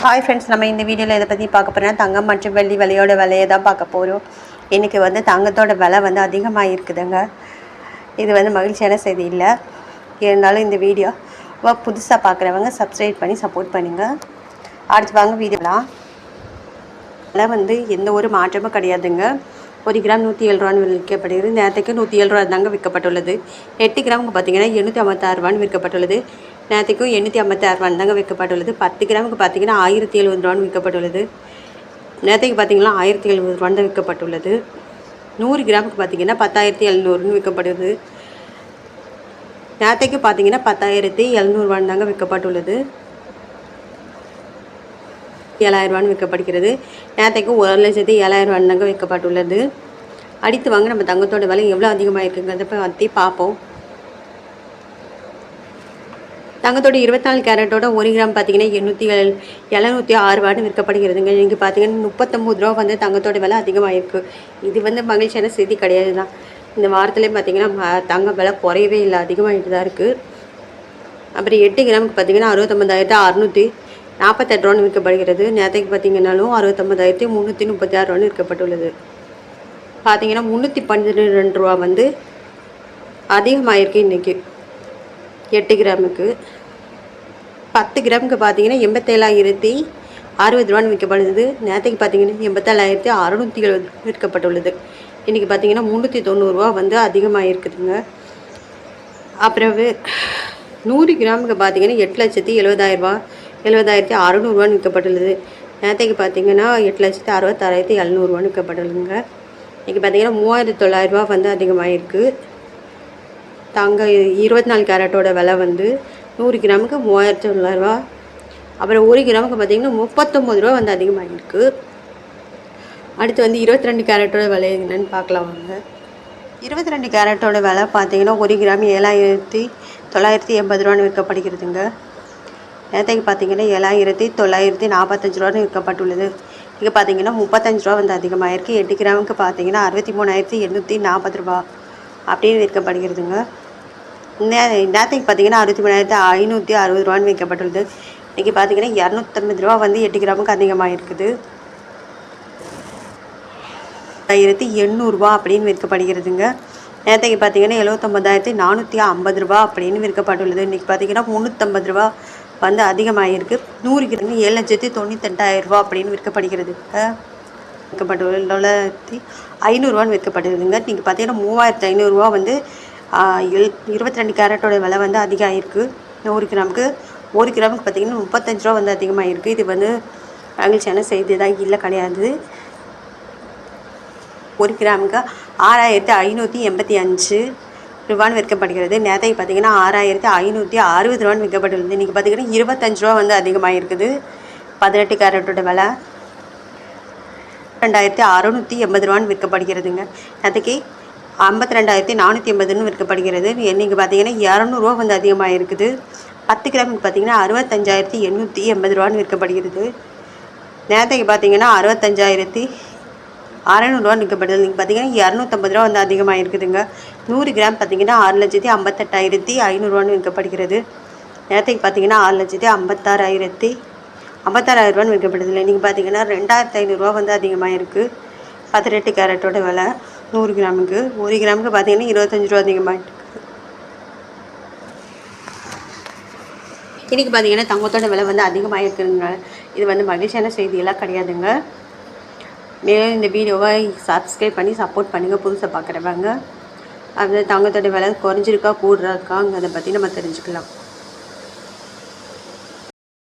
Hi friends, நம்ம இந்த வீடியோவில் இதை பற்றி பார்க்க போகிறோம்னா தங்கம் மற்றும் வெள்ளி விலையோட விலையை தான் பார்க்க போகிறோம். இன்றைக்கி தங்கத்தோட விலை அதிகமாக இருக்குதுங்க. இது மகிழ்ச்சியான செய்தி இல்லை. இருந்தாலும் இந்த வீடியோ புதுசாக பார்க்குறவங்க சப்ஸ்கிரைப் பண்ணி சப்போர்ட் பண்ணுங்கள். அடுத்து வாங்க வீடியோலாம். விலை எந்த ஒரு மாற்றமும் கிடையாதுங்க. 1 கிராம் 107 ரூபான்னு விற்கப்படுகிறது. நேரத்துக்கு 107 ரூபா தாங்க விற்கப்பட்டுள்ளது. 8 கிராமுக்கு பார்த்தீங்கன்னா 856 ரூபான்னு விற்கப்பட்டுள்ளது. நேரத்துக்கும் 856 ரூபான்னு தாங்க விற்கப்பட்டுள்ளது. 10 கிராமுக்கு பார்த்தீங்கன்னா 1070 ரூபான்னு விற்கப்பட்டுள்ளது. நேரத்துக்கு பார்த்தீங்கன்னா 1070 ரூபான்னு தான் விற்கப்பட்டுள்ளது. 100 கிராமுக்கு பார்த்தீங்கன்னா 10,700ன்னு விற்கப்படுது. நேரத்துக்கு பார்த்தீங்கன்னா 10,700 ரூபான்னு தாங்க விற்கப்பட்டுள்ளது. 7,000 ரூபான்னு விற்கப்படுகிறது. நேரத்துக்கு 1,07,000 ரூபான்னு தாங்க விற்கப்பட்டுள்ளது. அடுத்து வாங்க நம்ம தங்கத்தோட விலை எவ்வளோ அதிகமாக இருக்குங்கிறத பற்றி பார்ப்போம். தங்கத்தோட 24 கேரட்டோட 1 கிராம் பார்த்தீங்கன்னா 706 ரூபான்னு விற்கப்படுகிறதுங்க. இன்றைக்கி பார்த்தீங்கன்னா 39 ரூபா தங்கத்தோட விலை அதிகமாக இருக்குது. இது மகிழ்ச்சியான செய்தி கிடையாது தான். இந்த வாரத்துலேயும் பார்த்தீங்கன்னா தங்க விலை குறையவே இல்லை, அதிகமாகிட்டு தான் இருக்குது. அப்புறம் 8 கிராமுக்கு பார்த்தீங்கன்னா 69,648 ரூபான்னு விற்கப்படுகிறது. நேரத்துக்கு பார்த்தீங்கன்னாலும் 69,336 ரூபான்னு விற்கப்பட்டுள்ளது. பார்த்தீங்கன்னா 312 ரூபா அதிகமாகிருக்கு இன்றைக்கி 8 கிராமுக்கு. 10 கிராமுக்கு பார்த்தீங்கன்னா 87,060 ரூபான்னு விற்கப்படுது. நேரத்துக்கு பார்த்தீங்கன்னா 87,670 விற்கப்பட்டுள்ளது. இன்றைக்கி பார்த்தீங்கன்னா 390 ரூபா அதிகமாக இருக்குதுங்க. அப்புறம் 100 கிராமுக்கு பார்த்தீங்கன்னா 8,70,000 ரூபா 70,600 ரூபான்னு விற்கப்பட்டுள்ளது. நேரத்துக்கு பார்த்தீங்கன்னா 8,66,700 ரூபான்னு விற்கப்பட்டுள்ளதுங்க. இன்றைக்கி பார்த்தீங்கன்னா 3,900 ரூபா அதிகமாகிருக்கு. தங்க 24 கேரட்டோட விலை 100 கிராமுக்கு 3,900 ரூபா. அப்புறம் 1 கிராமுக்கு பார்த்தீங்கன்னா 39 ரூபா அதிகமாகிருக்கு. அடுத்து 22 கேரட்டோட விலை என்னென்னு பார்க்கலாம் வாங்க. 22 கேரட்டோட விலை பார்த்தீங்கன்னா 1 கிராம் 7,980 ரூபான்னு விற்கப்படுகிறதுங்க. நேரத்துக்கு பார்த்தீங்கன்னா 7,945 ரூபான்னு விற்கப்பட்டுள்ளது. இங்கே பார்த்தீங்கன்னா 35 ரூபா அதிகமாகிருக்கு. 8 கிராமுக்கு பார்த்தீங்கன்னா 63,840 ரூபா அப்படின்னு விற்கப்படுகிறதுங்க. நேரத்துக்கு பார்த்தீங்கன்னா 63,560 ரூபான்னு விற்கப்பட்டுள்ளது. இன்றைக்கி பார்த்தீங்கன்னா 250 ரூபா 8 கிராமுக்கு அதிகமாக இருக்குது. 1,800 ரூபா அப்படின்னு விற்கப்படுகிறதுங்க. நேரத்துக்கு பார்த்தீங்கன்னா 79,450 ரூபா அப்படின்னு விற்கப்பட்டுள்ளது. இன்றைக்கி பார்த்தீங்கன்னா 350 ரூபா அதிகமாகிருக்கு. 100 கிராம் 7,98,000 ரூபா அப்படின்னு விற்கப்படுகிறது. விற்கப்பட்டுள்ள 9,500 ரூபான்னு விற்கப்படுதுங்க. இன்றைக்கி பார்த்தீங்கன்னா 3,500 ரூபா 22 கேரட்டோட விலை அதிகம் ஆகிருக்கு. 100 கிராமுக்கு 1 கிராமுக்கு பார்த்தீங்கன்னா 35 ரூபா அதிகமாக இருக்குது. இது மகிழ்ச்சியான செய்தி தான் இல்லை கிடையாது. 1 கிராமுக்கு 6,585 ரூபான்னு விற்கப்படுகிறது. நேரத்துக்கு பார்த்தீங்கன்னா 6,560 ரூபான்னு விற்கப்பட்டுள்ளது. இன்றைக்கி பார்த்தீங்கன்னா 25 ரூபா அதிகமாக இருக்குது. 18 கேரட்டோட விலை 2,680 ரூபான்னு விற்கப்படுகிறதுங்க. நேரத்துக்கு 52,480ன்னு விற்கப்படுகிறது. இன்றைக்கி பார்த்தீங்கன்னா 200 ரூபா அதிகமாக இருக்குது. 10 கிராமுக்கு பார்த்தீங்கன்னா 65,880 ரூபான்னு விற்கப்படுகிறது. நேரத்துக்கு பார்த்தீங்கன்னா 65,600 ரூபான்னு விற்கப்படுது. இன்றைக்கி பார்த்தீங்கன்னா 250 ரூபா அதிகமாக இருக்குதுங்க. 100 கிராம் பார்த்தீங்கன்னா 6,58,500 ரூபான்னு விற்கப்படுகிறது. நேரத்துக்கு பார்த்தீங்கன்னா 6,56,000 ரூபான்னு விற்கப்படுது. இன்றைக்கி பார்த்தீங்கன்னா 2,500 ரூபா அதிகமாக இருக்குது. 18 கேரட்டோட விலை 100 கிராமுக்கு 1 கிராமுக்கு பார்த்தீங்கன்னா 25 ரூபா அதிகமாக இருக்குது. இன்றைக்கி பார்த்தீங்கன்னா தங்கத்தோட விலை அதிகமாக இருக்குதுங்க. இது மகிழ்ச்சியான செய்தியெல்லாம் கிடையாதுங்க. மேலும் இந்த வீடியோவை சப்ஸ்கிரைப் பண்ணி சப்போர்ட் பண்ணுங்கள். புதுசாக பார்க்குறவங்க தங்கத்தோட விலை குறைஞ்சிருக்கா கூடுறாக்காங்கிறத பற்றி நம்ம தெரிஞ்சுக்கலாம்.